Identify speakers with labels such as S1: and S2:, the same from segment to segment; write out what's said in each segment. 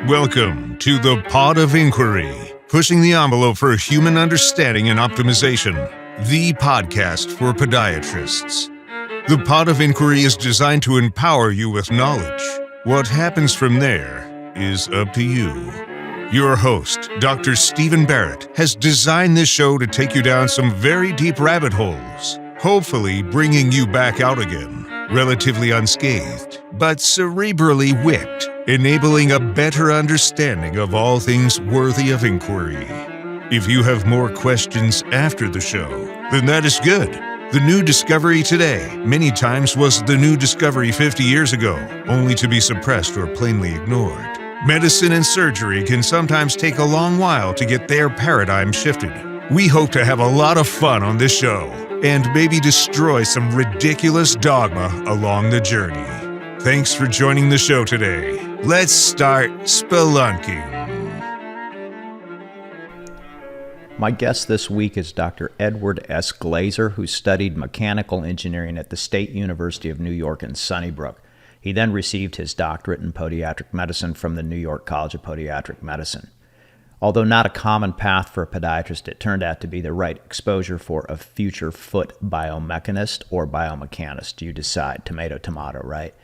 S1: Welcome to the Pod of Inquiry, pushing the envelope for human understanding and optimization, the podcast for podiatrists. The Pod of Inquiry is designed to empower you with knowledge. What happens from there is up to you. Your host, Dr. Stephen Barrett, has designed this show to take you down some very deep rabbit holes, hopefully bringing you back out again, relatively unscathed, but cerebrally whipped, enabling a better understanding of all things worthy of inquiry. If you have more questions after the show, then that is good. The new discovery today many times was the new discovery 50 years ago, only to be suppressed or plainly ignored. Medicine and surgery can sometimes take a long while to get their paradigm shifted. We hope to have a lot of fun on this show and maybe destroy some ridiculous dogma along the journey. Thanks for joining the show today. Let's start spelunking.
S2: My guest this week is Dr. Edward S. Glaser, who studied mechanical engineering at the State University of New York in Sunnybrook. He then received his doctorate in podiatric medicine from the New York College of Podiatric Medicine. Although not a common path for a podiatrist, it turned out to be the right exposure for a future foot biomechanist or biomechanist. You decide, tomato, tomato, right?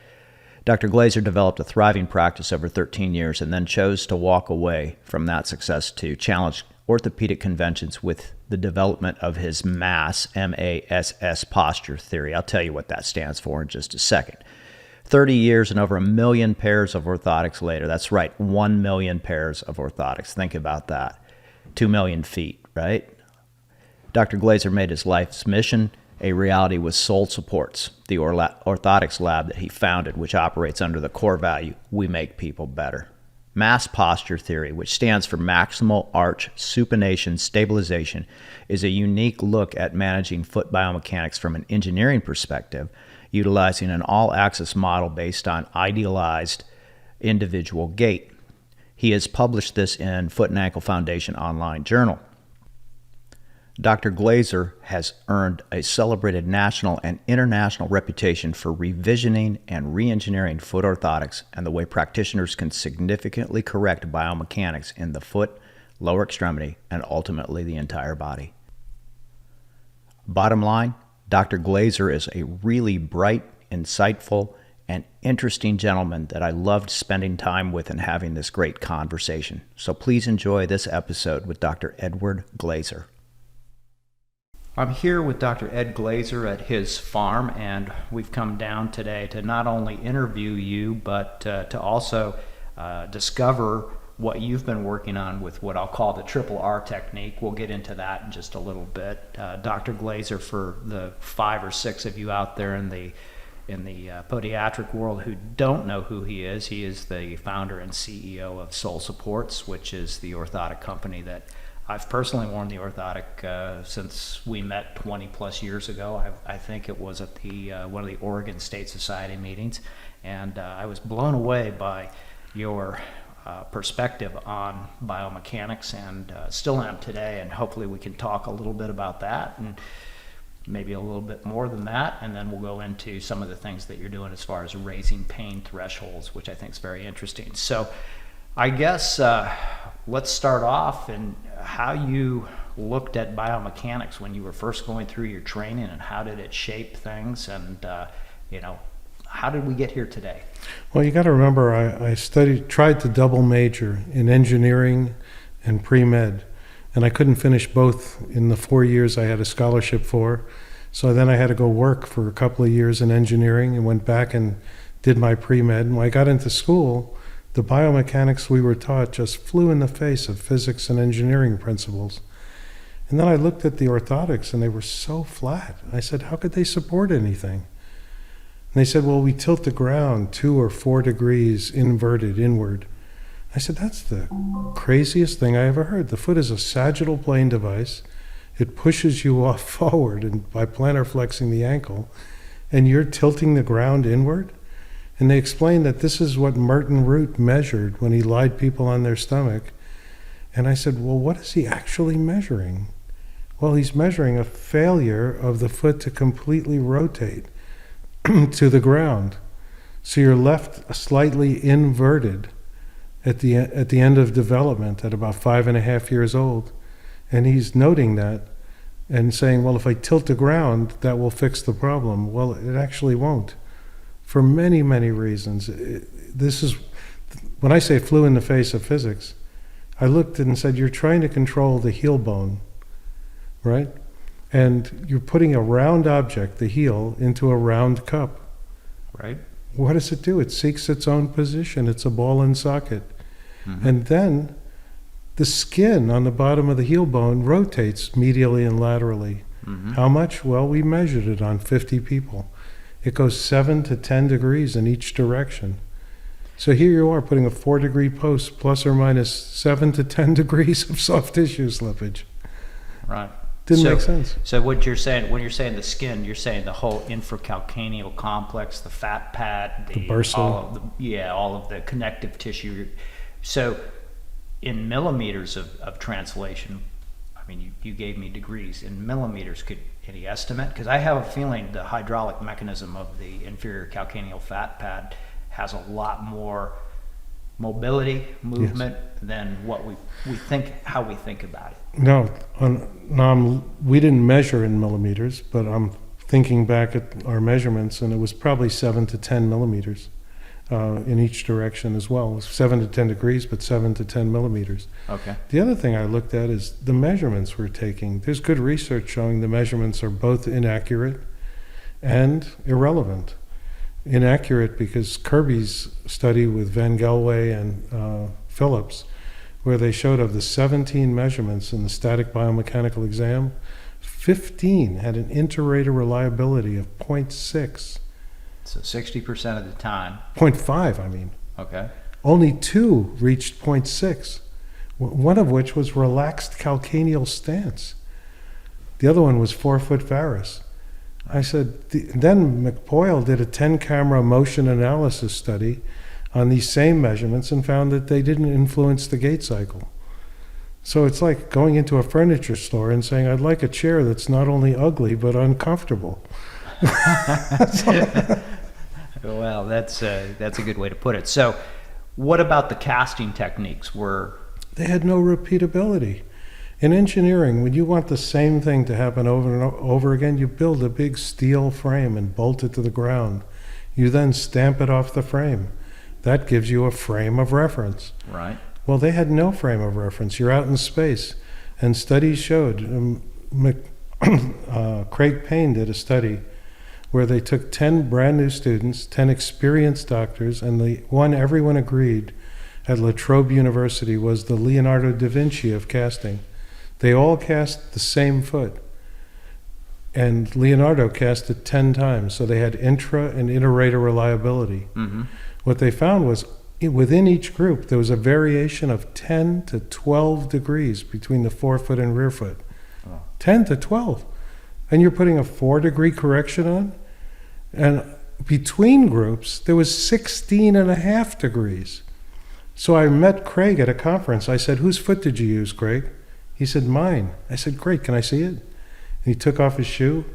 S2: Dr. Glaser developed a thriving practice over 13 years and then chose to walk away from that success to challenge orthopedic conventions with the development of his MASS, M-A-S-S posture theory. I'll tell you what that stands for in just a second. 30 years and over 1 million pairs of orthotics later. That's right, 1 million pairs of orthotics. Think about that. 2 million feet, right? Dr. Glaser made his life's mission a reality with Soul Supports, the orthotics lab that he founded, which operates under the core value, we make people better. MASS posture theory, which stands for maximal arch supination stabilization, is a unique look at managing foot biomechanics from an engineering perspective, utilizing an all-axis model based on idealized individual gait. He has published this in Foot and Ankle Foundation online journal. Dr. Glaser has earned a celebrated national and international reputation for revisioning and re-engineering foot orthotics and the way practitioners can significantly correct biomechanics in the foot, lower extremity, and ultimately the entire body. Bottom line, Dr. Glaser is a really bright, insightful, and interesting gentleman that I loved spending time with and having this great conversation. So please enjoy this episode with Dr. Edward Glaser. I'm here with Dr. Ed Glaser at his farm, and we've come down today to not only interview you, but to also discover what you've been working on with what I'll call the triple R technique. We'll get into that in just a little bit. Dr. Glaser, for the 5 or 6 of you out there in the podiatric world who don't know who he is the founder and CEO of Soul Supports, which is the orthotic company that I've personally worn the orthotic since we met 20 plus years ago. I think it was at the one of the Oregon State Society meetings, and I was blown away by your perspective on biomechanics, and still am today, and hopefully we can talk a little bit about that and maybe a little bit more than that, and then we'll go into some of the things that you're doing as far as raising pain thresholds, which I think is very interesting. So I guess let's start off in how you looked at biomechanics when you were first going through your training, and how did it shape things, and how did we get here today?
S3: Well, you got to remember, I tried to double major in engineering and pre-med, and I couldn't finish both in the 4 years I had a scholarship for. So then I had to go work for a couple of years in engineering and went back and did my pre-med. And when I got into school, the biomechanics we were taught just flew in the face of physics and engineering principles. And then I looked at the orthotics and they were so flat. I said, how could they support anything? And they said, well, we tilt the ground 2 or 4 degrees inverted inward. I said, that's the craziest thing I ever heard. The foot is a sagittal plane device. It pushes you off forward and by plantar flexing the ankle, and you're tilting the ground inward? And they explained that this is what Merton Root measured when he lied people on their stomach. And I said, well, what is he actually measuring? Well, he's measuring a failure of the foot to completely rotate to the ground. So you're left slightly inverted at the end of development at about 5.5 years old. And he's noting that and saying, well, if I tilt the ground, that will fix the problem. Well, it actually won't, for many, many reasons. This is, when I say flew in the face of physics, I looked and said, you're trying to control the heel bone, right? And you're putting a round object, the heel, into a round cup.
S2: Right.
S3: What does it do? It seeks its own position. It's a ball and socket.
S2: Mm-hmm.
S3: And then the skin on the bottom of the heel bone rotates medially and laterally.
S2: Mm-hmm.
S3: How much? Well, we measured it on 50 people. It goes 7 to 10 degrees in each direction. So here you are putting a 4-degree post plus or minus 7 to 10 degrees of soft tissue slippage.
S2: Right.
S3: Didn't make sense.
S2: So what you're saying, when you're saying the skin, you're saying the whole infracalcaneal complex, the fat pad,
S3: The bursal.
S2: all of the connective tissue. So in millimeters of translation, I mean, you gave me degrees. In millimeters, any estimate? Because I have a feeling the hydraulic mechanism of the inferior calcaneal fat pad has a lot more mobility, movement, than what we think, how we think about it.
S3: No, we didn't measure in millimeters, but I'm thinking back at our measurements, and it was probably 7 to 10 millimeters in each direction as well. It was 7 to 10 degrees, but 7 to 10 millimeters.
S2: Okay.
S3: The other thing I looked at is the measurements we're taking. There's good research showing the measurements are both inaccurate and irrelevant. Inaccurate because Kirby's study with Van Gelway and Phillips, where they showed of the 17 measurements in the static biomechanical exam, 15 had an inter-rater reliability of 0.6.
S2: So 60% of the time.
S3: 0.5, I mean.
S2: Okay.
S3: Only 2 reached 0.6, one of which was relaxed calcaneal stance. The other one was 4-foot varus. I said, then McPoyle did a 10-camera motion analysis study on these same measurements and found that they didn't influence the gait cycle. So it's like going into a furniture store and saying, I'd like a chair that's not only ugly, but uncomfortable.
S2: Well, that's a good way to put it. So what about the casting techniques?
S3: They had no repeatability. In engineering, when you want the same thing to happen over and over again, you build a big steel frame and bolt it to the ground. You then stamp it off the frame. That gives you a frame of reference.
S2: Right.
S3: Well, they had no frame of reference. You're out in space. And studies showed, Craig Payne did a study where they took 10 brand new students, 10 experienced doctors, and the one everyone agreed at La Trobe University was the Leonardo da Vinci of casting. They all cast the same foot. And Leonardo cast it 10 times, so they had intra and inter-rater reliability.
S2: Mm-hmm.
S3: What they found was within each group, there was a variation of 10 to 12 degrees between the forefoot and rear foot.
S2: Oh.
S3: 10 to 12. And you're putting a 4-degree correction on? And between groups, there was 16.5 degrees. So I met Craig at a conference. I said, whose foot did you use, Craig? He said, mine. I said, great, can I see it? And he took off his shoe.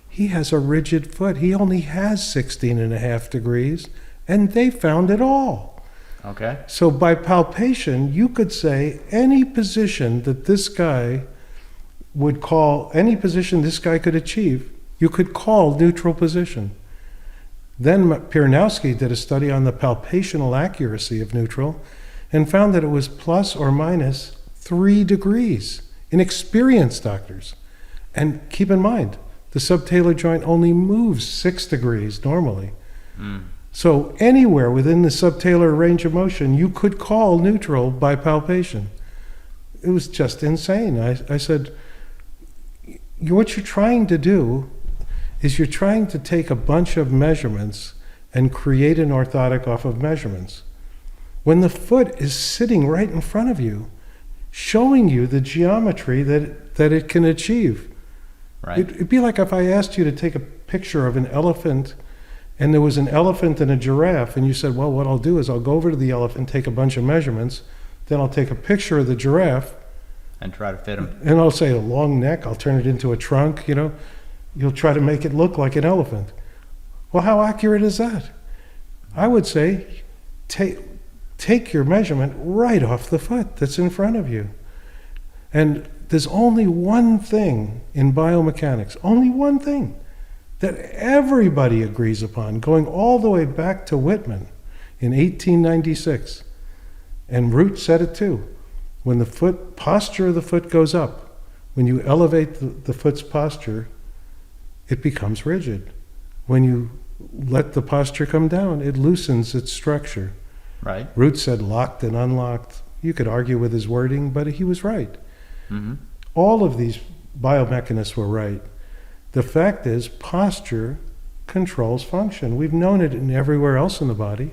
S3: He has a rigid foot. He only has 16.5 degrees, and they found it all.
S2: Okay.
S3: So by palpation, you could say any position that this guy would call, any position this guy could achieve, you could call neutral position. Then Piernowski did a study on the palpational accuracy of neutral and found that it was plus or minus 3 degrees in experienced doctors. And keep in mind, the subtalar joint only moves 6 degrees normally.
S2: Mm.
S3: So anywhere within the subtalar range of motion, you could call neutral by palpation. It was just insane. I said, what you're trying to do is you're trying to take a bunch of measurements and create an orthotic off of measurements. When the foot is sitting right in front of you, showing you the geometry that it can achieve.
S2: Right.
S3: It'd be like if I asked you to take a picture of an elephant and there was an elephant and a giraffe, and you said, well, what I'll do is I'll go over to the elephant, take a bunch of measurements, then I'll take a picture of the giraffe
S2: And try to fit them.
S3: and I'll say a long neck, I'll turn it into a trunk, you know. You'll try to make it look like an elephant. Well, how accurate is that? I would say take take your measurement right off the foot that's in front of you. And there's only one thing in biomechanics, only one thing, that everybody agrees upon, going all the way back to Whitman in 1896. And Root said it too. When the posture of the foot goes up, when you elevate the foot's posture, it becomes rigid. When you let the posture come down, it loosens its structure.
S2: Right.
S3: Root said locked and unlocked. You could argue with his wording, but he was right.
S2: Mm-hmm.
S3: All of these biomechanists were right. The fact is, posture controls function. We've known it in everywhere else in the body.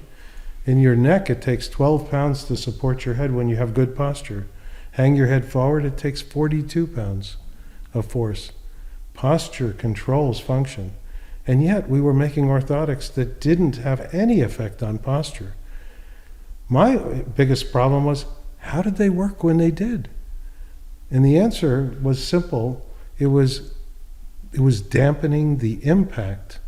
S3: In your neck, it takes 12 pounds to support your head when you have good posture. Hang your head forward, it takes 42 pounds of force. Posture controls function. And yet, we were making orthotics that didn't have any effect on posture. My biggest problem was, how did they work when they did? And the answer was simple. It was dampening the impact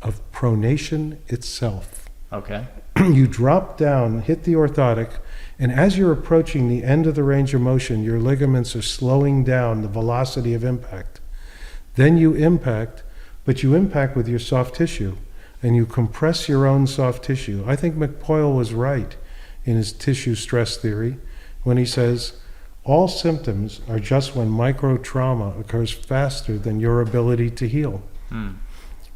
S3: of pronation itself.
S2: Okay.
S3: You drop down, hit the orthotic, and as you're approaching the end of the range of motion, your ligaments are slowing down the velocity of impact. Then you impact, but you impact with your soft tissue, and you compress your own soft tissue. I think McPoyle was right in his tissue stress theory when he says, all symptoms are just when micro-trauma occurs faster than your ability to heal.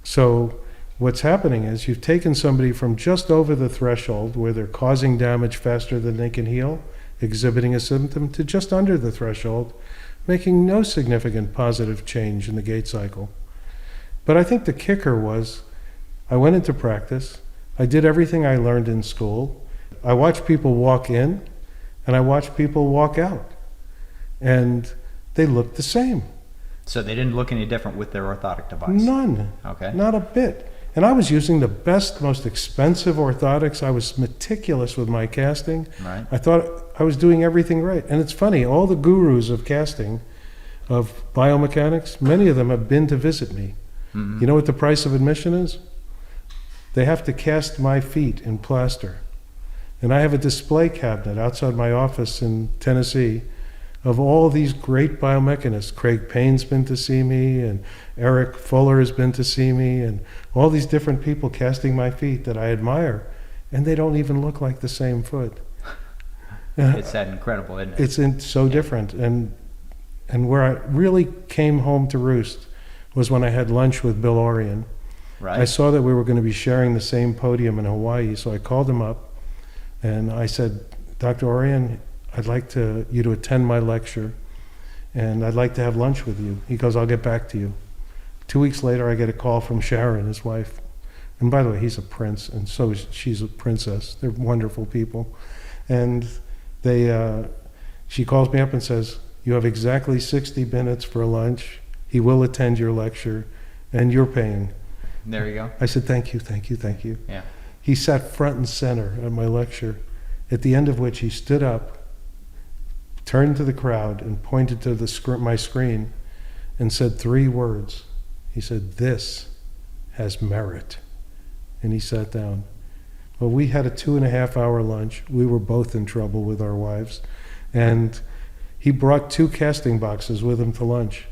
S3: So what's happening is you've taken somebody from just over the threshold where they're causing damage faster than they can heal, exhibiting a symptom, to just under the threshold, making no significant positive change in the gait cycle. But I think the kicker was, I went into practice, I did everything I learned in school, I watched people walk in, and I watched people walk out. And they looked the same.
S2: So they didn't look any different with their orthotic device?
S3: None.
S2: Okay.
S3: Not a bit. And I was using the best, most expensive orthotics. I was meticulous with my casting.
S2: Right.
S3: I thought I was doing everything right. And it's funny, all the gurus of casting, of biomechanics, many of them have been to visit me.
S2: Mm-hmm.
S3: You know what the price of admission is? They have to cast my feet in plaster. And I have a display cabinet outside my office in Tennessee of all these great biomechanists. Craig Payne's been to see me, and Eric Fuller has been to see me, and all these different people casting my feet that I admire, and they don't even look like the same foot.
S2: It's that incredible, isn't it?
S3: It's so different. And where I really came home to roost was when I had lunch with Bill Orion.
S2: Right.
S3: I saw that we were going to be sharing the same podium in Hawaii, so I called him up, and I said, Dr. Orion, I'd like you to attend my lecture, and I'd like to have lunch with you. He goes, I'll get back to you. 2 weeks later, I get a call from Sharon, his wife. And by the way, he's a prince, and so she's a princess. They're wonderful people. And she calls me up and says, you have exactly 60 minutes for lunch. He will attend your lecture, and you're paying.
S2: There you go.
S3: I said, thank you, thank you, thank you.
S2: Yeah.
S3: He sat front and center at my lecture, at the end of which he stood up, turned to the crowd, and pointed to my screen and said 3 words. He said, this has merit. And he sat down. Well, we had a 2.5-hour lunch. We were both in trouble with our wives. And he brought 2 casting boxes with him to lunch,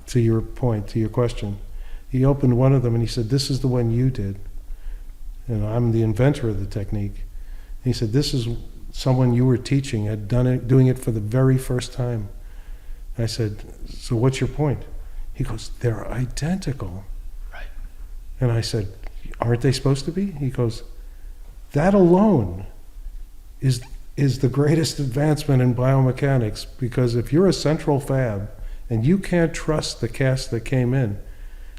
S3: to your point, to your question. He opened one of them and he said, this is the one you did. And I'm the inventor of the technique. And he said, this is someone you were teaching had done it, doing it for the very first time. I said, so what's your point? He goes, they're identical.
S2: Right.
S3: And I said, aren't they supposed to be? He goes, that alone is the greatest advancement in biomechanics, because if you're a central fab and you can't trust the cast that came in.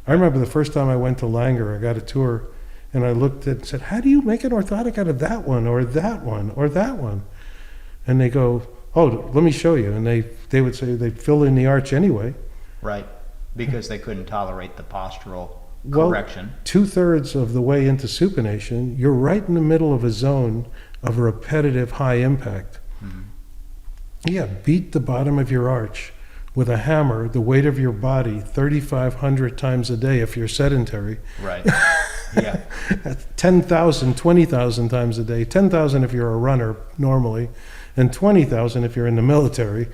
S3: I remember the first time I went to Langer, I got a tour, and I looked at and said, how do you make an orthotic out of that one or that one or that one? And they go, oh, let me show you. And they would say they'd fill in the arch anyway.
S2: Right, because they couldn't tolerate the postural
S3: Well,
S2: correction.
S3: 2/3 of the way into supination, you're right in the middle of a zone of repetitive high impact.
S2: Mm-hmm.
S3: Yeah, beat the bottom of your arch with a hammer, the weight of your body, 3,500 times a day if you're sedentary.
S2: Right. Yeah.
S3: 10,000, 20,000 times a day. 10,000 if you're a runner normally, and 20,000 if you're in the military.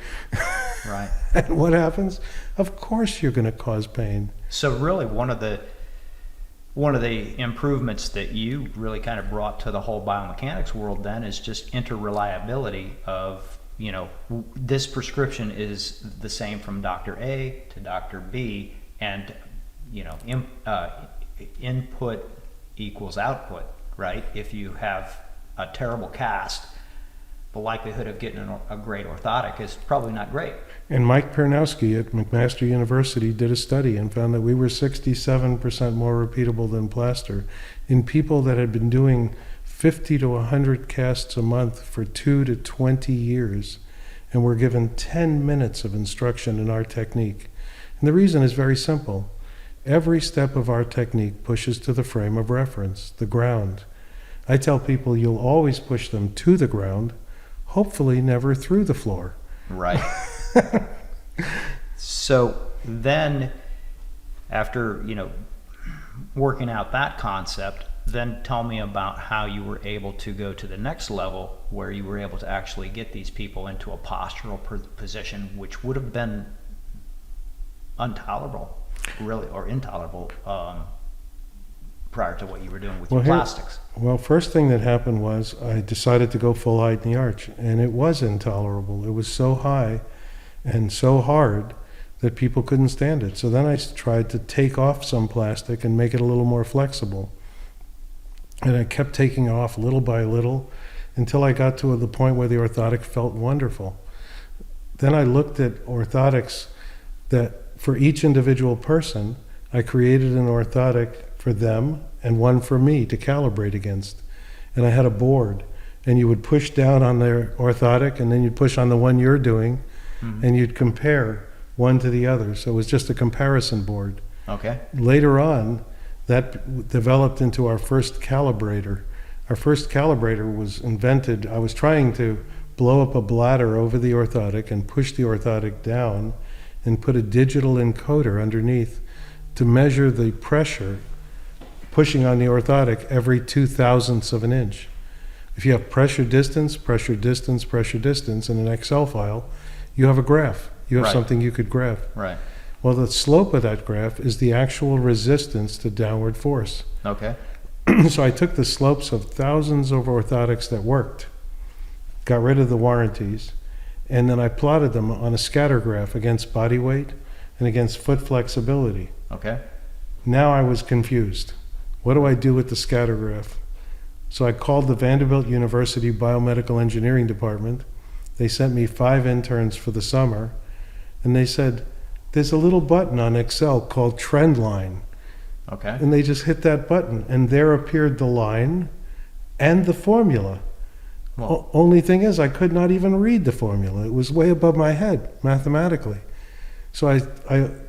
S2: Right.
S3: And what happens? Of course you're going to cause pain.
S2: So really one of the improvements that you really kind of brought to the whole biomechanics world then is just interreliability of, this prescription is the same from Dr. A to Dr. B, and, input equals output, right? If you have a terrible cast, the likelihood of getting a great orthotic is probably not great.
S3: And Mike Pernowski at McMaster University did a study and found that we were 67% more repeatable than plaster in people that had been doing 50 to 100 casts a month for 2 to 20 years and were given 10 minutes of instruction in our technique. And the reason is very simple. Every step of our technique pushes to the frame of reference, the ground. I tell people you'll always push them to the ground, hopefully never through the floor.
S2: Right. So then after, working out that concept, then tell me about how you were able to go to the next level where you were able to actually get these people into a postural position, which would have been intolerable prior to what you were doing with your plastics.
S3: Well, first thing that happened was I decided to go full height in the arch, and it was intolerable. It was so high and so hard that people couldn't stand it. So then I tried to take off some plastic and make it a little more flexible. And I kept taking off little by little until I got to the point where the orthotic felt wonderful. Then I looked at orthotics that for each individual person, I created an orthotic for them and one for me to calibrate against. And I had a board, and you would push down on their orthotic, and then you'd push on the one you're doing, and you'd compare one to the other. So it was just a comparison board.
S2: Okay.
S3: Later on, that developed into our first calibrator. Our first calibrator was invented. I was trying to blow up a bladder over the orthotic and push the orthotic down and put a digital encoder underneath to measure the pressure pushing on the orthotic every 2,000ths of an inch. If you have pressure distance, pressure distance, pressure distance in an Excel file, you have a graph. You have something you could graph.
S2: Right.
S3: Well, the slope of that graph is the actual resistance to downward force.
S2: Okay.
S3: So I took the slopes of thousands of orthotics that worked, got rid of the warranties, and then I plotted them on a scatter graph against body weight and against foot flexibility.
S2: Okay.
S3: Now I was confused. What do I do with the scatter graph? So I called the Vanderbilt University Biomedical Engineering Department. They sent me 5 interns for the summer, and they said, there's a little button on Excel called trend line.
S2: Okay.
S3: And they just hit that button, and there appeared the line and the formula.
S2: Well,
S3: Only thing is, I could not even read the formula. It was way above my head mathematically. So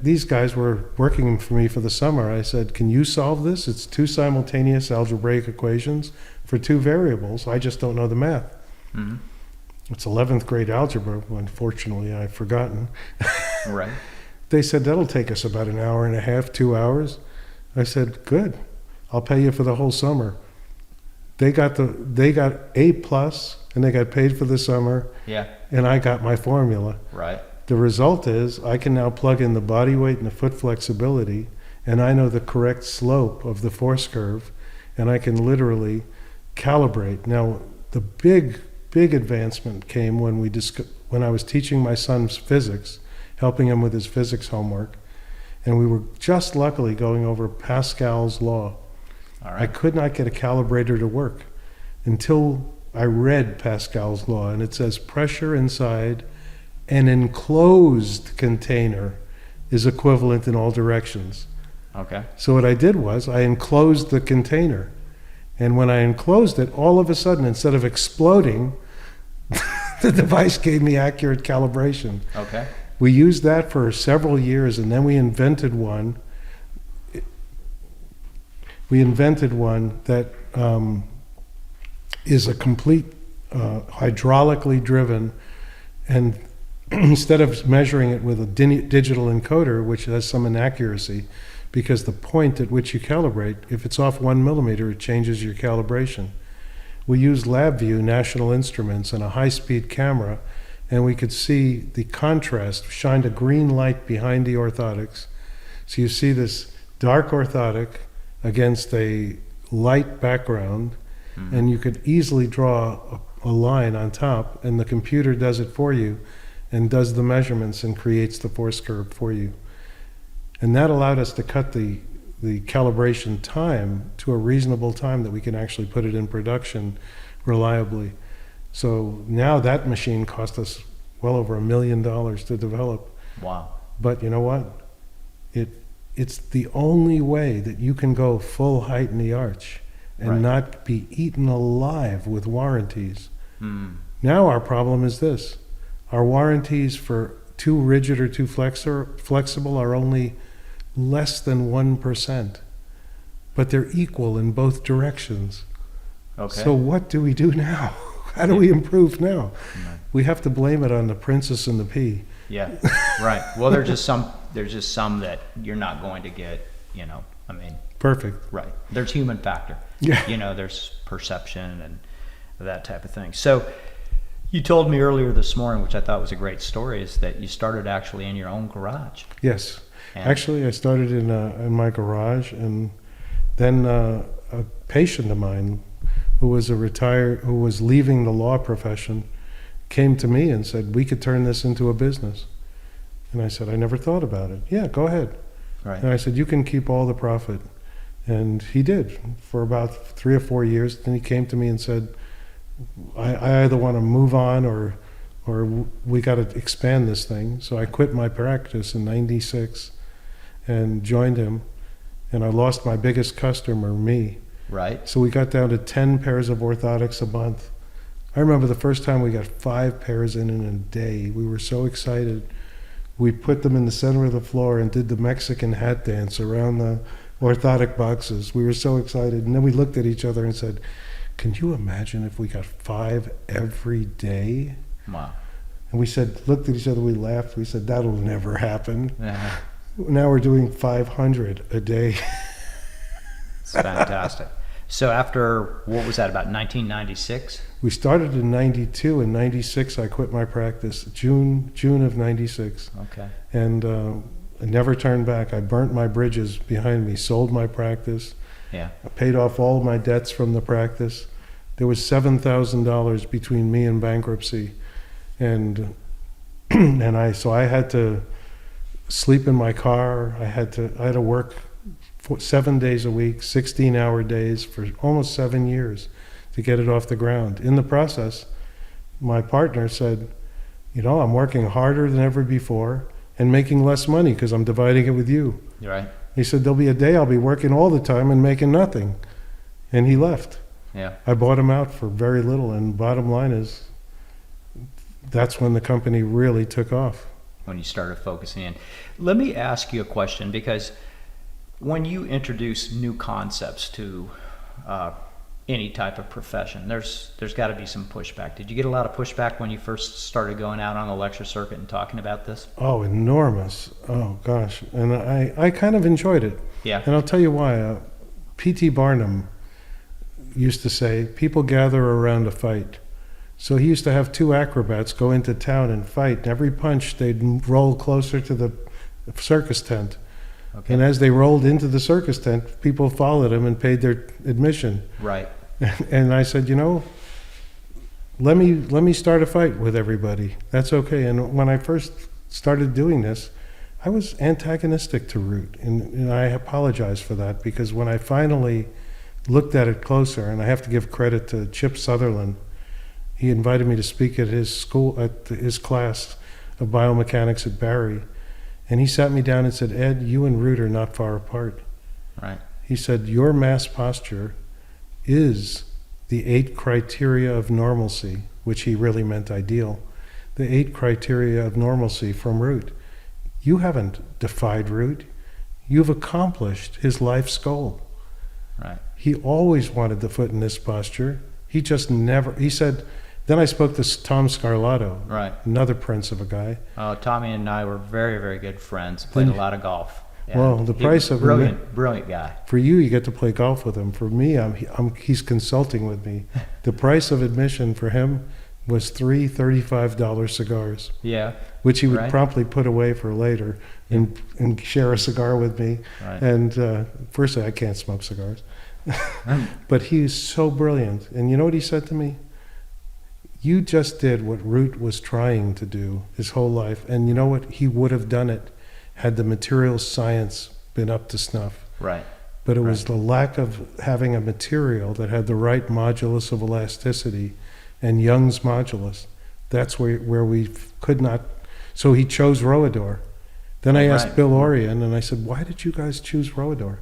S3: these guys were working for me for the summer. I said, can you solve this? It's 2 simultaneous algebraic equations for 2 variables. I just don't know the math.
S2: Mm-hmm.
S3: It's 11th grade algebra. Unfortunately, I've forgotten.
S2: Right.
S3: They said, that'll take us about an hour and a half, 2 hours. I said, good. I'll pay you for the whole summer. They got A plus, and they got paid for the summer.
S2: Yeah.
S3: And I got my formula.
S2: Right.
S3: The result is I can now plug in the body weight and the foot flexibility, and I know the correct slope of the force curve, and I can literally calibrate. Now, the big advancement came when I was teaching my son's physics, helping him with his physics homework, and we were just luckily going over Pascal's law.
S2: All right.
S3: I could not get a calibrator to work until I read Pascal's law, and it says pressure inside an enclosed container is equivalent in all directions.
S2: Okay.
S3: So what I did was I enclosed the container. And when I enclosed it, all of a sudden, instead of exploding, the device gave me accurate calibration.
S2: Okay.
S3: We used that for several years, and then we invented one. That is a complete hydraulically driven, and instead of measuring it with a digital encoder, which has some inaccuracy, because the point at which you calibrate, if it's off 1 millimeter, it changes your calibration. We used LabVIEW, National Instruments, and a high-speed camera, and we could see the contrast, shined a green light behind the orthotics. So you see this dark orthotic against a light background, and you could easily draw a line on top, and the computer does it for you and does the measurements and creates the force curve for you. And that allowed us to cut the calibration time to a reasonable time that we can actually put it in production reliably. So now that machine cost us well over $1 million to develop.
S2: Wow.
S3: But you know what? It's the only way that you can go full height in the arch and
S2: Right.
S3: not be eaten alive with warranties. Now our problem is this. Our warranties for too rigid or too flexible are only less than 1%, but they're equal in both directions.
S2: Okay.
S3: So what do we do now? How do we improve now?
S2: Right.
S3: We have to blame it on the princess and the pea.
S2: Yeah, right. Well, there's just some that you're not going to get, I mean,
S3: Perfect.
S2: right. There's human factor.
S3: Yeah.
S2: There's perception and that type of thing. So you told me earlier this morning, which I thought was a great story, is that you started actually in your own garage.
S3: Yes.
S2: And
S3: Actually, I started in my garage, and then a patient of mine who was leaving the law profession came to me and said, we could turn this into a business. And I said, I never thought about it. Yeah, go ahead.
S2: Right.
S3: And I said, you can keep all the profit. And he did for about 3 or 4 years. Then he came to me and said, I either want to move on or we got to expand this thing. So I quit my practice in '96 and joined him. And I lost my biggest customer, me.
S2: Right.
S3: So we got down to 10 pairs of orthotics a month. I remember the first time we got 5 pairs in a day. We were so excited. We put them in the center of the floor and did the Mexican hat dance around the orthotic boxes. We were so excited. And then we looked at each other and said, can you imagine if we got 5 every day?
S2: Wow.
S3: And we looked at each other, we laughed. We said, that'll never happen.
S2: Yeah.
S3: Now we're doing 500 a day.
S2: It's fantastic. So after, what was that, about 1996?
S3: We started in '92. In '96, I quit my practice, June of '96.
S2: Okay.
S3: And I never turned back. I burnt my bridges behind me, sold my practice.
S2: Yeah.
S3: I paid off all my debts from the practice. There was $7,000 between me and bankruptcy. And so I had to sleep in my car. I had to work 7 days a week, 16-hour days for almost 7 years to get it off the ground. In the process, my partner said, I'm working harder than ever before and making less money because I'm dividing it with you.
S2: Right.
S3: He said, there'll be a day I'll be working all the time and making nothing. And he left.
S2: Yeah.
S3: I bought him out for very little. And bottom line is, that's when the company really took off.
S2: When you started focusing in. Let me ask you a question, because when you introduce new concepts to any type of profession, there's got to be some pushback. Did you get a lot of pushback when you first started going out on the lecture circuit and talking about this?
S3: Oh, enormous. Oh, gosh. And I kind of enjoyed it.
S2: Yeah.
S3: And I'll tell you why. P.T. Barnum used to say, people gather around a fight. So he used to have 2 acrobats go into town and fight. And every punch, they'd roll closer to the circus tent.
S2: Okay.
S3: And as they rolled into the circus tent, people followed him and paid their admission.
S2: Right.
S3: And I said, let me start a fight with everybody. That's okay. And when I first started doing this, I was antagonistic to Root. And I apologize for that, because when I finally looked at it closer, and I have to give credit to Chip Sutherland, he invited me to speak at his school, at his class of biomechanics at Barrett. And he sat me down and said, Ed, you and Root are not far apart.
S2: Right.
S3: He said, your mass posture is the 8 criteria of normalcy, which he really meant ideal. The 8 criteria of normalcy from Root. You haven't defied Root. You've accomplished his life's goal.
S2: Right.
S3: He always wanted the foot in this posture. He just never, he said, then I spoke to Tom Scarlato,
S2: Right.
S3: another prince of a guy.
S2: Tommy and I were very, very good friends. Played a lot of golf.
S3: Well, the price of
S2: brilliant guy.
S3: For you get to play golf with him. For me, he's consulting with me. The price of admission for him was 3 $35 cigars.
S2: Yeah.
S3: Which he would promptly put away for later and share a cigar with me.
S2: Right.
S3: And firstly, I can't smoke cigars. But he's so brilliant. And you know what he said to me? You just did what Root was trying to do his whole life. And you know what? He would have done it had the material science been up to snuff.
S2: Right.
S3: But it was the lack of having a material that had the right modulus of elasticity and Young's modulus. That's where we could not. So he chose Roador. Then I asked Bill Orion, and I said, why did you guys choose Roador?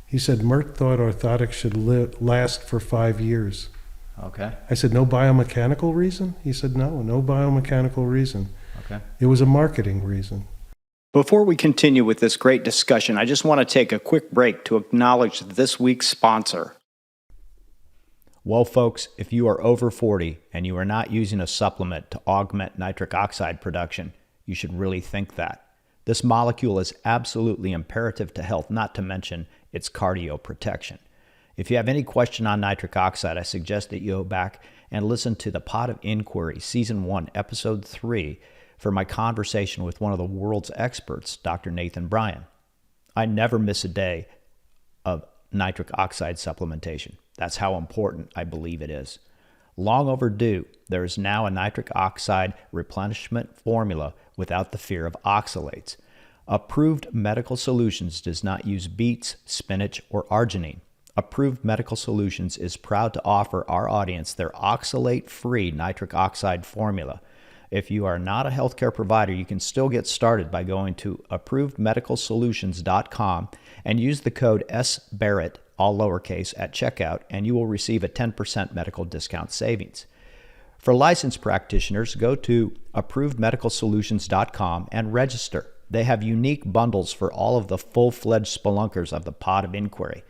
S3: He said, Mert thought orthotics should last for 5 years.
S2: Okay.
S3: I said, no biomechanical reason? He said, no biomechanical reason.
S2: Okay.
S3: It was a marketing reason.
S2: Before we continue with this great discussion, I just want to take a quick break to acknowledge this week's sponsor. Well, folks, if you are over 40 and you are not using a supplement to augment nitric oxide production, you should really think that. This molecule is absolutely imperative to health, not to mention its cardio protection. If you have any question on nitric oxide, I suggest that you go back and listen to The Pot of Inquiry, Season 1, Episode 3, for my conversation with one of the world's experts, Dr. Nathan Bryan. I never miss a day of nitric oxide supplementation. That's how important I believe it is. Long overdue, there is now a nitric oxide replenishment formula without the fear of oxalates. Approved Medical Solutions does not use beets, spinach, or arginine. Approved Medical Solutions is proud to offer our audience their oxalate-free nitric oxide formula. If you are not a healthcare provider, you can still get started by going to approvedmedicalsolutions.com and use the code SBarrett, all lowercase, at checkout, and you will receive a 10% medical discount savings. For licensed practitioners, go to approvedmedicalsolutions.com and register. They have unique bundles for all of the full-fledged spelunkers of the Pot of Inquiry.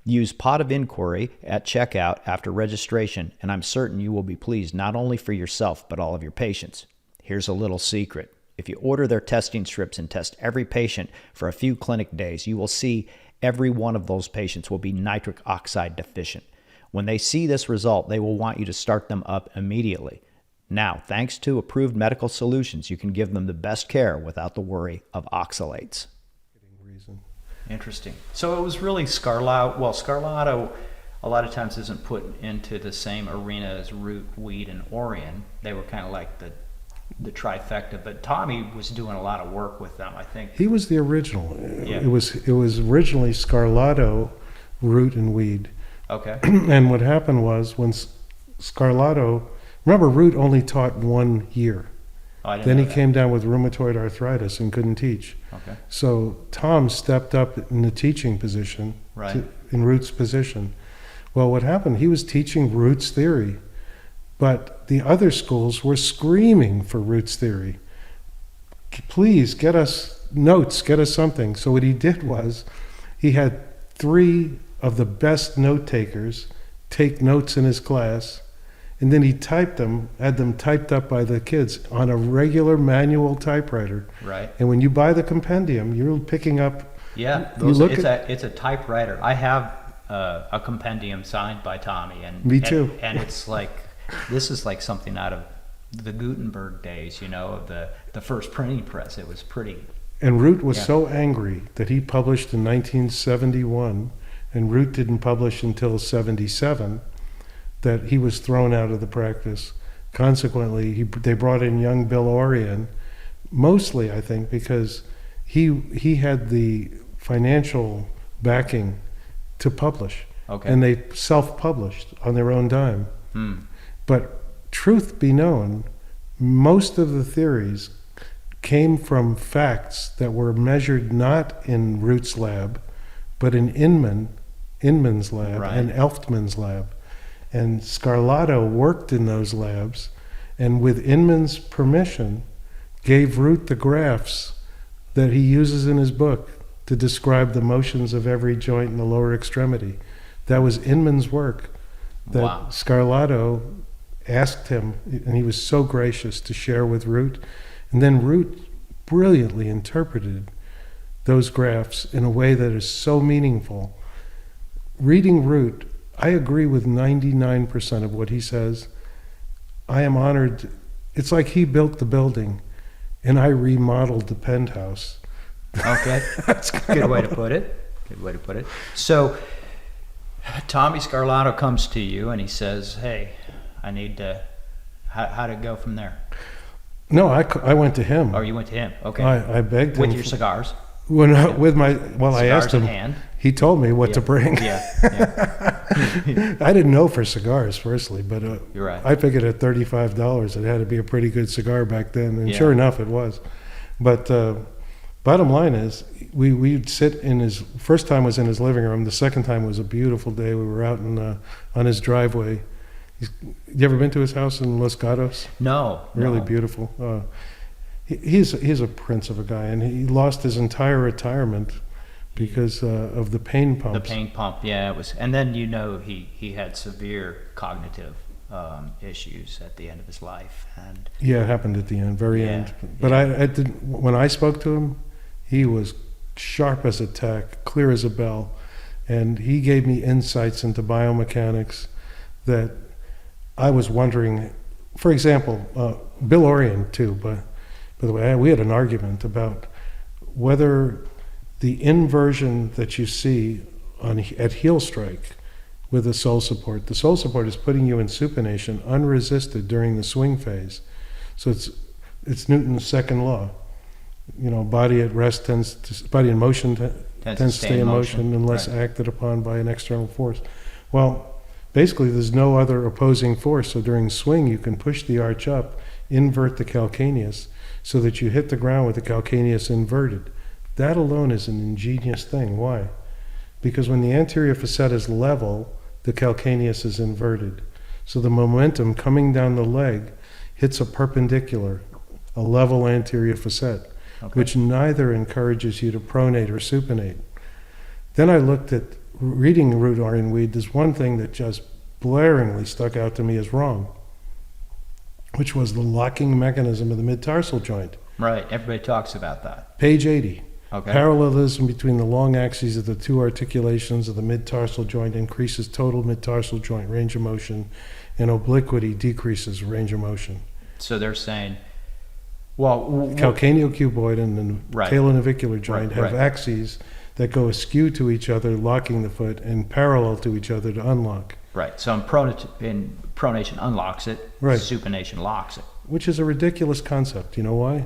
S2: Use Pot of Inquiry at checkout after registration, and I'm certain you will be pleased not only for yourself, but all of your patients. Here's a little secret. If you order their testing strips and test every patient for a few clinic days, you will see every one of those patients will be nitric oxide deficient. When they see this result, they will want you to start them up immediately. Now, thanks to Approved Medical Solutions, you can give them the best care without the worry of oxalates. Interesting. So it was really Scarlato. Well, Scarlato a lot of times isn't put into the same arena as Root, Weed, and Orion. They were kind of like the trifecta, but Tommy was doing a lot of work with them, I think.
S3: He was the original.
S2: Yeah.
S3: It was originally Scarlato, Root, and Weed.
S2: Okay.
S3: And what happened was when Scarlato, remember Root only taught 1 year.
S2: Oh,
S3: Then he came down with rheumatoid arthritis and couldn't teach.
S2: Okay.
S3: So Tom stepped up in the teaching position, in Root's position. Well, what happened, he was teaching Root's theory, but the other schools were screaming for Root's theory. Please get us notes, get us something. So what he did was he had 3 of the best note takers take notes in his class, and then he typed them, had them typed up by the kids on a regular manual typewriter.
S2: Right.
S3: And when you buy the compendium, you're picking up.
S2: Yeah, it's a typewriter. I have a compendium signed by Tommy, and
S3: me too.
S2: And it's like this is like something out of the Gutenberg days, of the first printing press. It was pretty.
S3: And Root was so angry that he published in 1971, and Root didn't publish until 77. That he was thrown out of the practice. Consequently, they brought in young Bill Orion, mostly, I think, because he had the financial backing to publish.
S2: Okay.
S3: And they self-published on their own dime. But truth be known, most of the theories came from facts that were measured not in Root's lab, but in Inman's lab and Elftman's lab. And Scarlato worked in those labs, and with Inman's permission, gave Root the graphs that he uses in his book to describe the motions of every joint in the lower extremity. That was Inman's work that Scarlato asked him, and he was so gracious to share with Root. And then Root brilliantly interpreted those graphs in a way that is so meaningful. Reading Root, I agree with 99% of what he says. I am honored. It's like he built the building and I remodeled the penthouse.
S2: Okay.
S3: That's
S2: Good way to put it. Good way to put it. So Tommy Scarlato comes to you and he says, hey, I need to, how'd it go from there?
S3: No, I went to him.
S2: Oh, you went to him. Okay.
S3: I begged him.
S2: With your cigars.
S3: With my, well, I
S2: Cigars
S3: asked
S2: in
S3: him.
S2: hand.
S3: He told me what to bring.
S2: Yeah.
S3: I didn't know for cigars, firstly, but
S2: You're right.
S3: I figured at $35 it had to be a pretty good cigar back then, and
S2: Yeah.
S3: sure enough, it was. But bottom line is, we'd sit in his, first time was in his living room, the second time was a beautiful day. We were out on his driveway. You ever been to his house in Los Gatos?
S2: No.
S3: Really
S2: no.
S3: beautiful. He's a prince of a guy, and he lost his entire retirement because of the pain pumps.
S2: The pain pump, yeah, it was, and then he had severe cognitive issues at the end of his life, and
S3: Yeah, it happened at the end, very end. But I didn't. When I spoke to him, he was sharp as a tack, clear as a bell, and he gave me insights into biomechanics that I was wondering. For example, Bill Orion too. But by the way, we had an argument about whether the inversion that you see at heel strike with the soul support is putting you in supination unresisted during the swing phase. So it's Newton's second law. Body at rest body in motion tends to stay in motion unless acted upon by an external force. Well, basically there's no other opposing force. So during swing you can push the arch up, invert the calcaneus, so that you hit the ground with the calcaneus inverted. That alone is an ingenious thing. Why? Because when the anterior facet is level, the calcaneus is inverted. So the momentum coming down the leg hits a perpendicular, a level anterior facet, which neither encourages you to pronate or supinate. Then I looked at reading Root Orion Weed. There's one thing that just blaringly stuck out to me as wrong, which was the locking mechanism of the mid-tarsal joint.
S2: right, everybody talks about that.
S3: Page 80.
S2: Okay.
S3: Parallelism between the long axes of the two articulations of the mid-tarsal joint increases total mid-tarsal joint range of motion, and obliquity decreases range of motion.
S2: So they're saying, well,
S3: Calcaneocuboid and the
S2: Right.
S3: talonavicular joint
S2: Right,
S3: have
S2: right.
S3: axes that go askew to each other, locking the foot, and parallel to each other to unlock,
S2: right. So pronation unlocks it,
S3: Right.
S2: supination locks it.
S3: which is a ridiculous concept. You know why?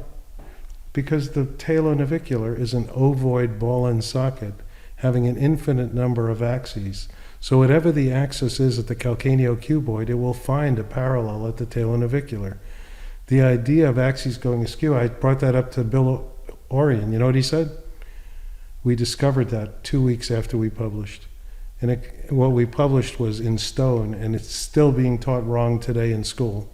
S3: Because the talonavicular is an ovoid ball-end socket having an infinite number of axes. So whatever the axis is at the calcaneocuboid, it will find a parallel at the talonavicular. The idea of axes going askew, I brought that up to Bill Orion. You know what he said? We discovered that 2 weeks after we published. And what we published was in stone, and it's still being taught wrong today in school.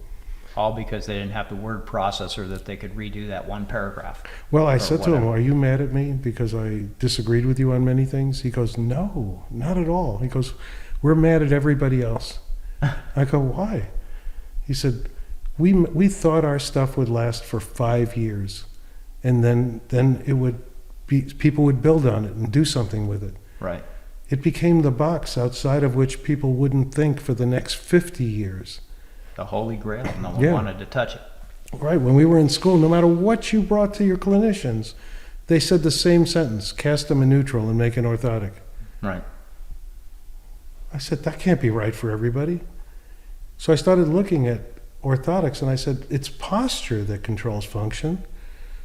S2: All because they didn't have the word processor that they could redo that one paragraph.
S3: Well, I
S2: Or
S3: said to him,
S2: whatever.
S3: are you mad at me because I disagreed with you on many things? He goes, no, not at all. He goes, we're mad at everybody else. I go, why? He said, we thought our stuff would last for 5 years, and then it would be, people would build on it and do something with it.
S2: Right.
S3: It became the box outside of which people wouldn't think for the next 50 years.
S2: The Holy Grail. No one
S3: Yeah.
S2: wanted to touch it.
S3: Right, when we were in school, no matter what you brought to your clinicians, they said the same sentence, cast them in neutral and make an orthotic.
S2: Right.
S3: I said, that can't be right for everybody. So I started looking at orthotics and I said, it's posture that controls function.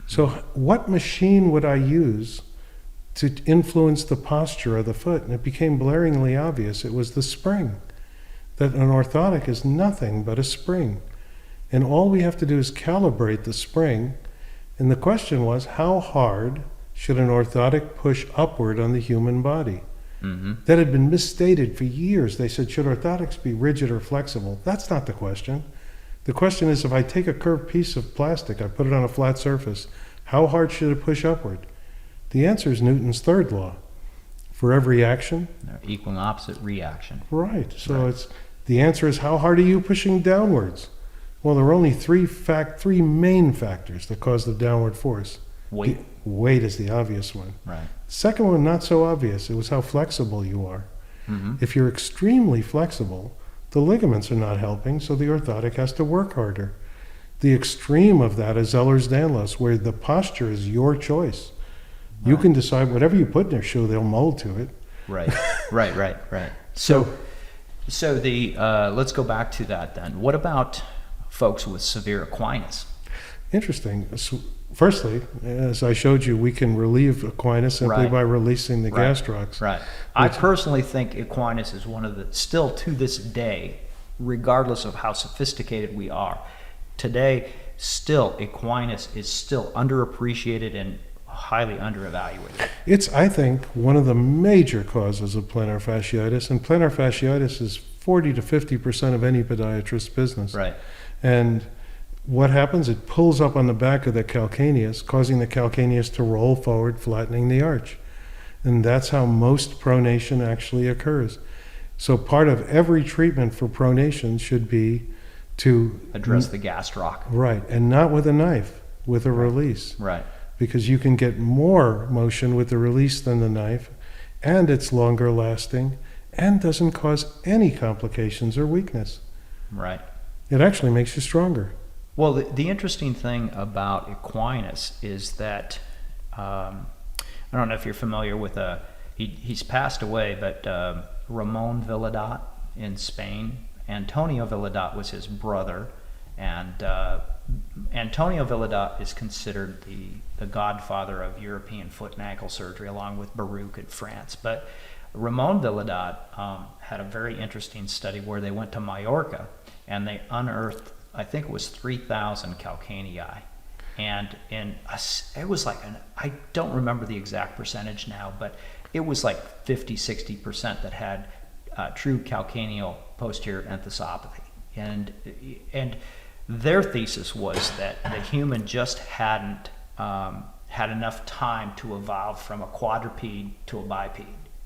S3: So what machine would I use to influence the posture of the foot? And it became blaringly obvious. It was the spring. That an orthotic is nothing but a spring. And all we have to do is calibrate the spring. And the question was, how hard should an orthotic push upward on the human body?
S2: Mm-hmm.
S3: That had been misstated for years. They said, should orthotics be rigid or flexible? That's not the question. The question is, if I take a curved piece of plastic, I put it on a flat surface, how hard should it push upward? The answer is Newton's third law. For every action,
S2: They're equal and opposite reaction.
S3: right. So
S2: Right.
S3: the answer is, how hard are you pushing downwards? Well, there are only three main factors that cause the downward force.
S2: Weight.
S3: Weight is the obvious one.
S2: Right.
S3: Second one, not so obvious. It was how flexible you are.
S2: Mm-hmm.
S3: If you're extremely flexible, the ligaments are not helping, so the orthotic has to work harder. The extreme of that is Ehlers-Danlos, where the posture is your choice. You
S2: Right.
S3: can decide whatever you put in their shoe, they'll mold to it.
S2: Right. Right. So the let's go back to that then. What about folks with severe equinus?
S3: Interesting. So, firstly, as I showed you, we can relieve equinus simply
S2: Right.
S3: by releasing the
S2: Right.
S3: gastrocs.
S2: Right. I personally think equinus is one of the, still to this day, regardless of how sophisticated we are, today, still equinus is still underappreciated and highly underevaluated.
S3: It's, I think, one of the major causes of plantar fasciitis, and plantar fasciitis is 40 to 50% of any podiatrist's business.
S2: Right.
S3: And what happens? It pulls up on the back of the calcaneus, causing the calcaneus to roll forward, flattening the arch. And that's how most pronation actually occurs. So part of every treatment for pronation should be to
S2: Address the gastroc.
S3: right, and not with a knife, with a release.
S2: Right.
S3: Because you can get more motion with the release than the knife, and it's longer lasting, and doesn't cause any complications or weakness.
S2: Right.
S3: It actually makes you stronger.
S2: Well, the interesting thing about equinus is that I don't know if you're familiar with he's passed away, but Ramon Villadat in Spain. Antonio Villadat was his brother, and Antonio Villadat is considered the godfather of European foot and ankle surgery, along with Baruch in France. But Ramon Villadat had a very interesting study where they went to Mallorca and they unearthed, I think it was 3,000 calcanei. And it was like, I don't remember the exact percentage now, but it was like 50-60% that had true calcaneal posterior enthesopathy. And their thesis was that the human just hadn't had enough time to evolve from a quadruped to a biped.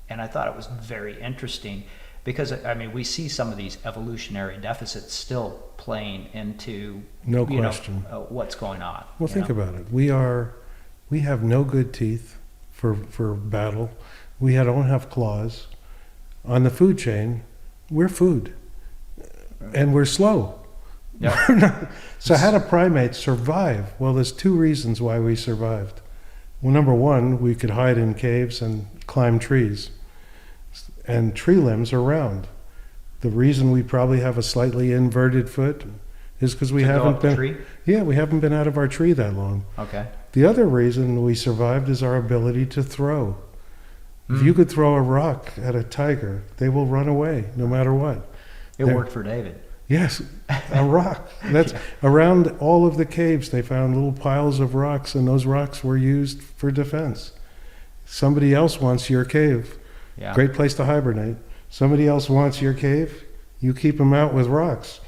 S2: And I thought it was very interesting because, I mean, we see some of these evolutionary deficits still playing into
S3: No question.
S2: What's going on.
S3: Well, think about it. We have no good teeth for battle. We don't have claws. On the food chain, we're food. And we're slow.
S2: Yeah.
S3: So how do primates survive? Well, there's two reasons why we survived. Well, number one, we could hide in caves and climb trees. And tree limbs are round. The reason we probably have a slightly inverted foot is because we haven't been
S2: tree?
S3: Yeah, we haven't been out of our tree that long.
S2: Okay.
S3: The other reason we survived is our ability to throw. If you could throw a rock at a tiger, they will run away no matter what.
S2: It worked for David.
S3: Yes, a rock. That's around all of the caves. They found little piles of rocks, and those rocks were used for defense. Somebody else wants your cave.
S2: Yeah.
S3: Great place to hibernate. Somebody else wants your cave. You keep them out with rocks.